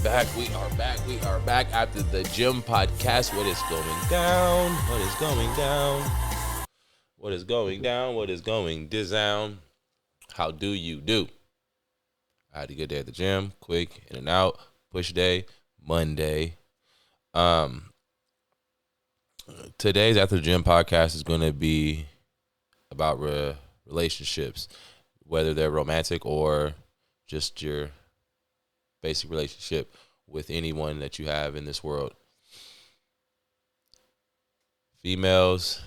back. We are back. We are back after the gym podcast. What is going down? What is going down? What is going down? What is going down? How do you do? I had a good day at the gym. Quick in and out. Push day. Monday. Today's after the gym podcast is going to be about relationships, whether they're romantic or just your basic relationship with anyone that you have in this world. Females,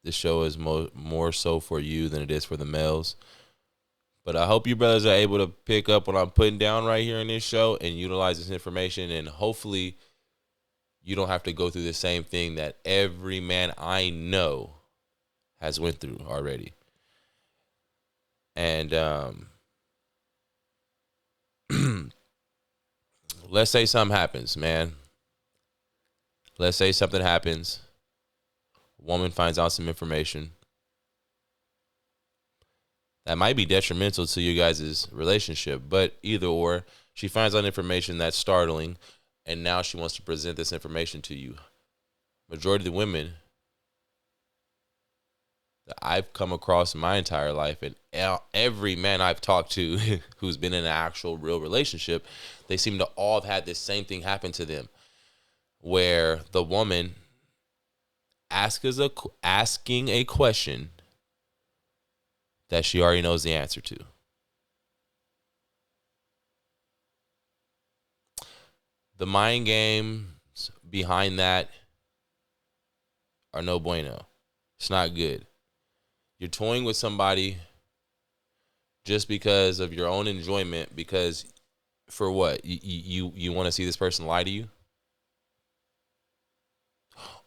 this show is more so for you than it is for the males. But I hope you brothers are able to pick up what I'm putting down right here in this show and utilize this information. And hopefully you don't have to go through the same thing that every man I know has went through already. And let's say something happens, man. Let's say something happens. Woman finds out some information that might be detrimental to you guys' relationship, but either or, she finds out information that's startling, and now she wants to present this information to you. Majority of the women that I've come across in my entire life, and every man I've talked to who's been in an actual real relationship, they seem to all have had this same thing happen to them, where the woman asking a question that she already knows the answer to. The mind games behind that are no bueno. It's not good. You're toying with somebody just because of your own enjoyment, because for what? You want to see this person lie to you?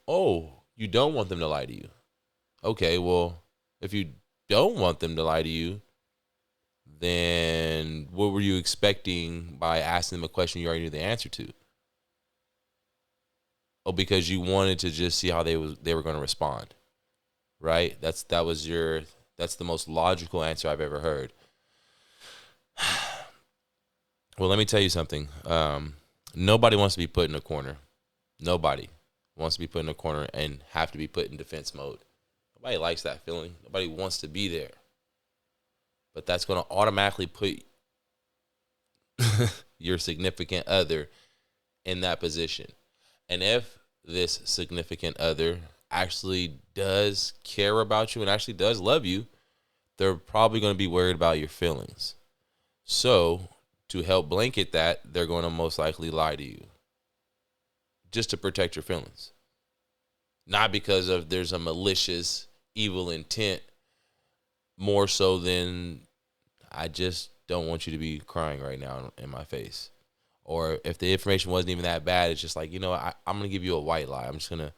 Oh, you don't want them to lie to you. Okay, well, if you don't want them to lie to you, then what were you expecting by asking them a question you already knew the answer to? Oh, because you wanted to just see how they were going to respond, right? That's the most logical answer I've ever heard. Well, let me tell you something. Nobody wants to be put in a corner. Nobody wants to be put in a corner and have to be put in defense mode. Nobody likes that feeling. Nobody wants to be there. But that's going to automatically put your significant other in that position. And if this significant other actually does care about you and actually does love you, they're probably going to be worried about your feelings. So to help blanket that, they're going to most likely lie to you just to protect your feelings. Not because of there's a malicious, evil intent, more so than I just don't want you to be crying right now in my face. Or if the information wasn't even that bad, it's just like, I'm going to give you a white lie. I'm just going to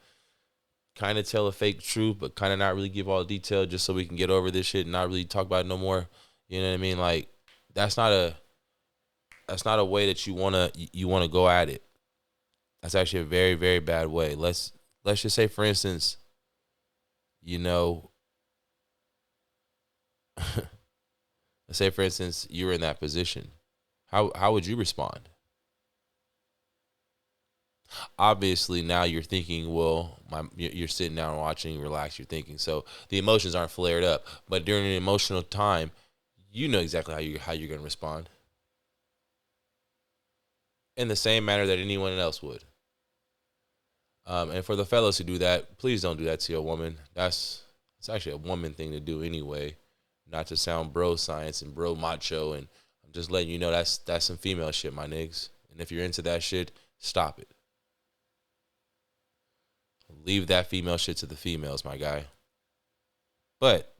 kind of tell a fake truth, but kind of not really give all the detail just so we can get over this shit and not really talk about it no more. You know what I mean? Like, that's not a way that you want to go at it. That's actually a very, very bad way. Let's just say, for instance, let's say, for instance, you were in that position. How would you respond? Obviously, now you're thinking, well, you're sitting down watching, relax, you're thinking. So the emotions aren't flared up. But during an emotional time, you know exactly how you're going to respond. In the same manner that anyone else would. And for the fellas who do that, please don't do that to your woman. It's actually a woman thing to do anyway. Not to sound bro science and bro macho. And I'm just letting you know that's some female shit, my niggas. And if you're into that shit, stop it. Leave that female shit to the females, my guy. But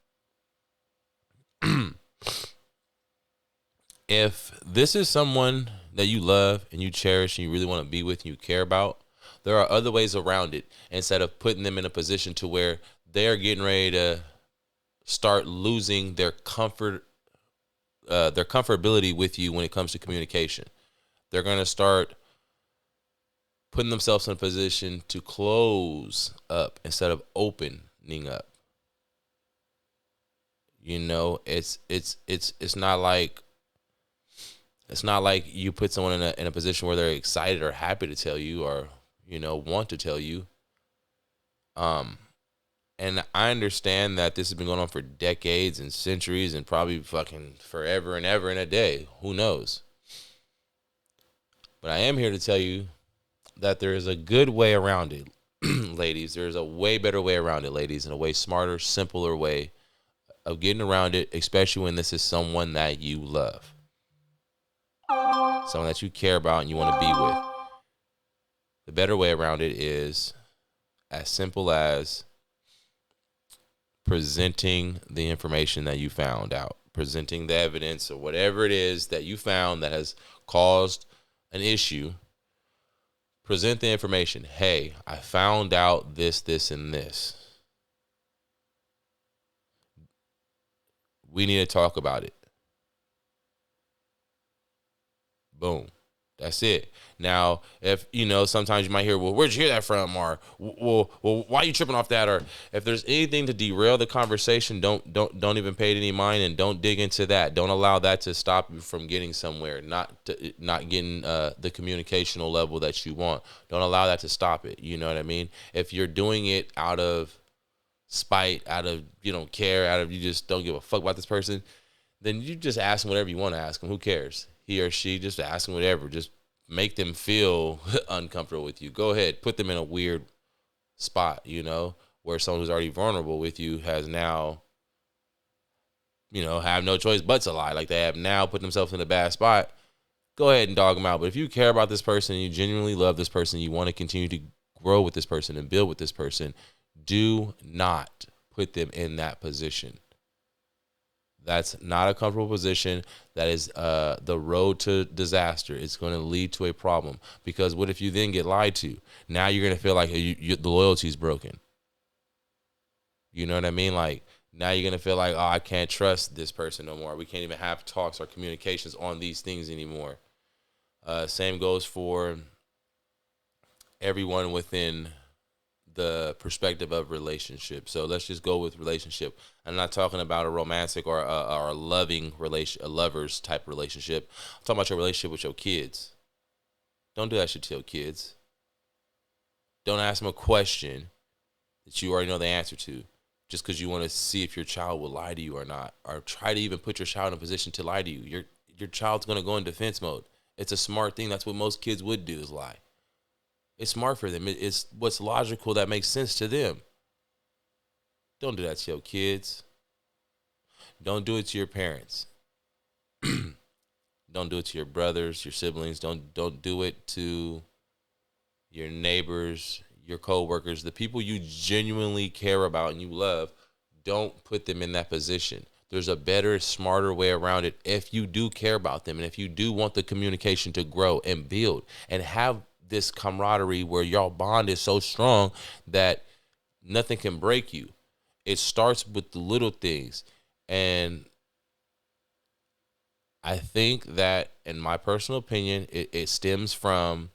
if this is someone that you love and you cherish and you really want to be with and you care about, there are other ways around it instead of putting them in a position to where they're getting ready to start losing their comfortability with you when it comes to communication. They're going to start putting themselves in a position to close up instead of opening up. It's not like It's not like you put someone in a position where they're excited or happy to tell you, or want to tell you. And I understand that this has been going on for decades and centuries and probably fucking forever and ever and a day. Who knows? But I am here to tell you that there is a good way around it, ladies. There's a way better way around it, ladies, and a way smarter, simpler way of getting around it, especially when this is someone that you love, someone that you care about and you want to be with. The better way around it is as simple as presenting the information that you found out, presenting the evidence or whatever it is that you found that has caused an issue. Present the information. Hey, I found out this, and this. We need to talk about it. Boom. That's it. Now, if sometimes you might hear, well, where'd you hear that from? Or, well, why are you tripping off that? Or if there's anything to derail the conversation, don't even pay it any mind and don't dig into that. Don't allow that to stop you from getting somewhere, not getting the communicational level that you want. Don't allow that to stop it. You know what I mean? If you're doing it out of spite, out of you don't care, out of you just don't give a fuck about this person, then you just ask them whatever you want to ask them. Who cares? He or she, just ask them whatever. Just make them feel uncomfortable with you. Go ahead. Put them in a weird spot, where someone who's already vulnerable with you has now, have no choice but to lie. Like they have now put themselves in a bad spot. Go ahead and dog them out. But if you care about this person, you genuinely love this person, you want to continue to grow with this person and build with this person, do not put them in that position. That's not a comfortable position. That is the road to disaster. It's going to lead to a problem. Because what if you then get lied to? Now you're going to feel like the loyalty is broken. You know what I mean? Like now you're going to feel like, oh, I can't trust this person no more. We can't even have talks or communications on these things anymore. Same goes for everyone within the perspective of relationship. So let's just go with relationship. I'm not talking about a romantic or a loving relation, a lover's type relationship. I'm talking about your relationship with your kids. Don't do that shit to your kids. Don't ask them a question that you already know the answer to just because you want to see if your child will lie to you or not, or try to even put your child in a position to lie to you. Your child's going to go in defense mode. It's a smart thing. That's what most kids would do, is lie. It's smart for them. It's what's logical that makes sense to them. Don't do that to your kids. Don't do it to your parents. Don't do it to your brothers, your siblings. Don't do it to your neighbors, your co-workers, the people you genuinely care about and you love. Don't put them in that position. There's a better, smarter way around it if you do care about them and if you do want the communication to grow and build and have this camaraderie where y'all bond is so strong that nothing can break you. It starts with the little things. And I think that, in my personal opinion, it stems from,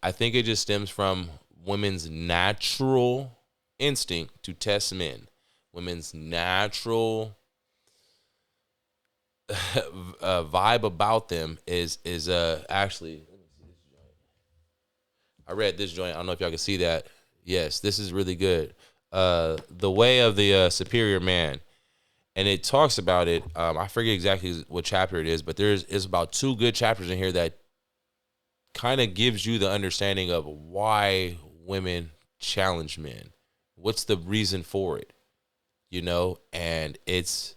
I think it just stems from women's natural instinct to test men. Women's natural vibe about them is actually, I read this joint. I don't know if y'all can see that. Yes, this is really good. The Way of the Superior Man, and it talks about it. I forget exactly what chapter it is, but it's about 2 good chapters in here that kind of gives you the understanding of why women challenge men. What's the reason for it? And it's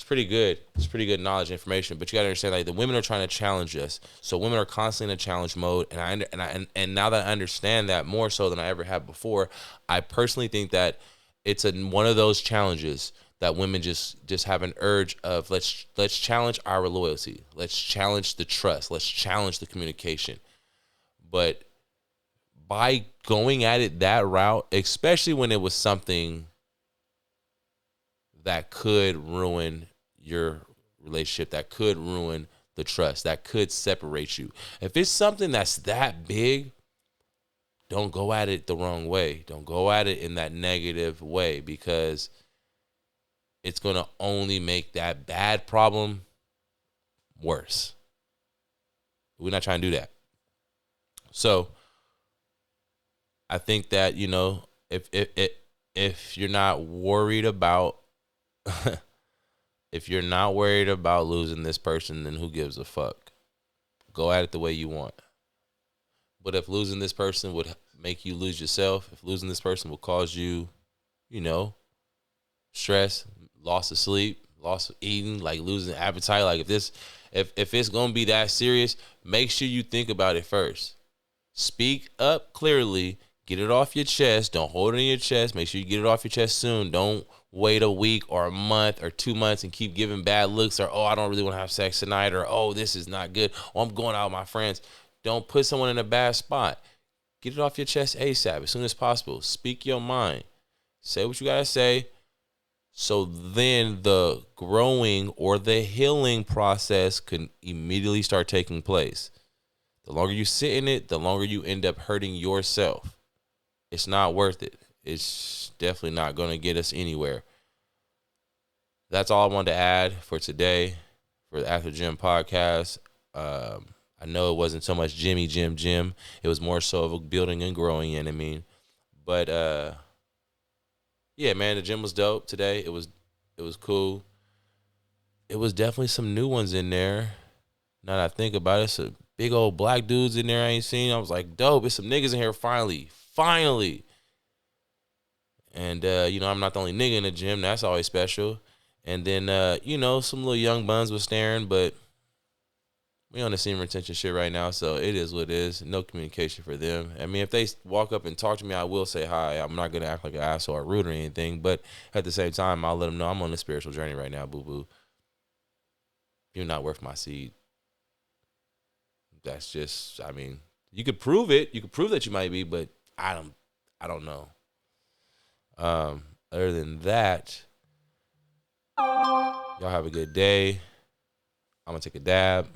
pretty good. It's pretty good knowledge, information. But you gotta understand, like, the women are trying to challenge us. So women are constantly in a challenge mode. And now that I understand that more so than I ever have before, I personally think that it's one of those challenges that women just have an urge of, let's challenge our loyalty. Let's challenge the trust. Let's challenge the communication. But by going at it that route, especially when it was something that could ruin your relationship, that could ruin the trust, that could separate you. If it's something that's that big, don't go at it the wrong way. Don't go at it in that negative way, because it's going to only make that bad problem worse. We're not trying to do that. So I think that, if you're not worried about if you're not worried about losing this person, then who gives a fuck? Go at it the way you want. But if losing this person would make you lose yourself, if losing this person will cause you, stress, loss of sleep, loss of eating, like losing appetite, like if it's gonna be that serious, make sure you think about it first. Speak up clearly. Get it off your chest. Don't hold it in your chest. Make sure you get it off your chest soon. Don't wait a week or a month or 2 months and keep giving bad looks, or, oh, I don't really want to have sex tonight, or, oh, this is not good, or I'm going out with my friends. Don't put someone in a bad spot. Get it off your chest ASAP, as soon as possible. Speak your mind. Say what you got to say. So then the growing or the healing process can immediately start taking place. The longer you sit in it, the longer you end up hurting yourself. It's not worth it. It's definitely not going to get us anywhere. That's all I wanted to add for today for the After Gym podcast. I know it wasn't so much Jimmy, Jim. It was more so of a building and growing, you know what I mean? But, yeah, man, the gym was dope today. It was cool. It was definitely some new ones in there. Now that I think about it, some big old black dudes in there I ain't seen. I was like, dope, it's some niggas in here finally. And, I'm not the only nigga in the gym. That's always special. And then, some little young buns was staring, but we on the semen retention shit right now, so it is what it is. No communication for them. I mean, if they walk up and talk to me, I will say hi. I'm not going to act like an asshole or rude or anything, but at the same time, I'll let them know I'm on a spiritual journey right now, boo-boo. You're not worth my seed. That's just, I mean, you could prove it. You could prove that you might be, but I don't know. Other than that, y'all have a good day. I'm going to take a dab.